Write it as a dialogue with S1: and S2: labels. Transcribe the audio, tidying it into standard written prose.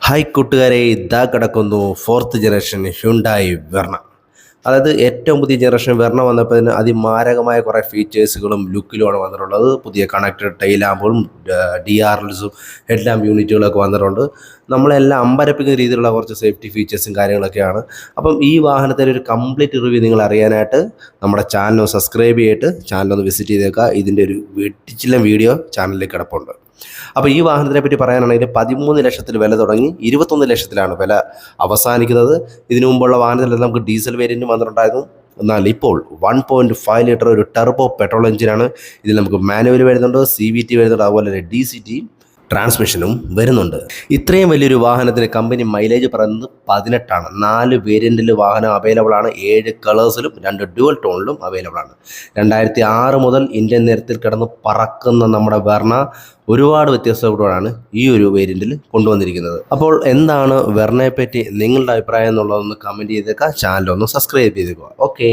S1: Hi കൂട്ടുകാരെ, ഇതാ കിടക്കുന്നു ഫോർത്ത് ജനറേഷൻ ഹ്യുണ്ടായി വെർണ. അതായത് ഏറ്റവും പുതിയ ജനറേഷൻ വെർണ വന്നപ്പോൾ തന്നെ അതിമാരകമായ കുറേ ഫീച്ചേഴ്സുകളും ലുക്കിലുമാണ് വന്നിട്ടുള്ളത്. പുതിയ കണക്റ്റഡ് ടൈൽ ലാമ്പുകളും DRLസും ഹെഡ് ലാമ്പ് യൂണിറ്റുകളൊക്കെ വന്നിട്ടുണ്ട്. നമ്മളെല്ലാം അമ്പരപ്പിക്കുന്ന രീതിയിലുള്ള കുറച്ച് സേഫ്റ്റി ഫീച്ചേഴ്സും കാര്യങ്ങളൊക്കെയാണ്. അപ്പം ഈ വാഹനത്തിൻ്റെ ഒരു കംപ്ലീറ്റ് റിവ്യൂ നിങ്ങൾ അറിയാനായിട്ട് നമ്മുടെ ചാനൽ സബ്സ്ക്രൈബ് ചെയ്തിട്ട് ചാനലൊന്ന് വിസിറ്റ് ചെയ്തേക്കുക. ഇതിൻ്റെ ഒരു വെട്ടിച്ചില്ല വീഡിയോ ചാനലിൽ കിടപ്പുണ്ട്. അപ്പോൾ ഈ വാഹനത്തിനെ പറ്റി പറയാനാണെങ്കിൽ 13 ലക്ഷത്തിൽ വില തുടങ്ങി 21 ലക്ഷത്തിലാണ് വില അവസാനിക്കുന്നത്. ഇതിനു മുമ്പുള്ള വാഹനത്തിൽ നമുക്ക് ഡീസൽ വേരിയൻറ്റും വന്നിട്ടുണ്ടായിരുന്നു. എന്നാൽ ഇപ്പോൾ 1.5 ലിറ്റർ ഒരു ടെർബോ പെട്രോൾ എഞ്ചിനാണ്. ഇതിൽ നമുക്ക് മാനുവൽ വരുന്നുണ്ട്, CVT വരുന്നുണ്ട്, അതുപോലെ തന്നെ DCT ട്രാൻസ്മിഷനും വരുന്നുണ്ട്. ഇത്രയും വലിയൊരു വാഹനത്തിന് കമ്പനി മൈലേജ് പറയുന്നത് 18 ആണ്. 4 വേരിയൻറ്റിൽ വാഹനം അവൈലബിൾ ആണ്. 7 കളേഴ്സിലും 2 ഡ്യുവൽ ടോണിലും അവൈലബിൾ ആണ്. 2006 മുതൽ ഇന്ത്യൻ നിരത്തിൽ കിടന്ന് പറക്കുന്ന നമ്മുടെ വെർണ ഒരുപാട് വ്യത്യസ്തതയോടാണ് ഈ ഒരു വേരിയൻറ്റിൽ കൊണ്ടുവന്നിരിക്കുന്നത്. അപ്പോൾ എന്താണ് വെർണയെ പറ്റി നിങ്ങളുടെ അഭിപ്രായം എന്നുള്ളതൊന്ന് കമൻറ്റ് ചെയ്തേക്കുക. ചാനലൊന്ന് സബ്സ്ക്രൈബ് ചെയ്തേക്കുക. ഓക്കെ.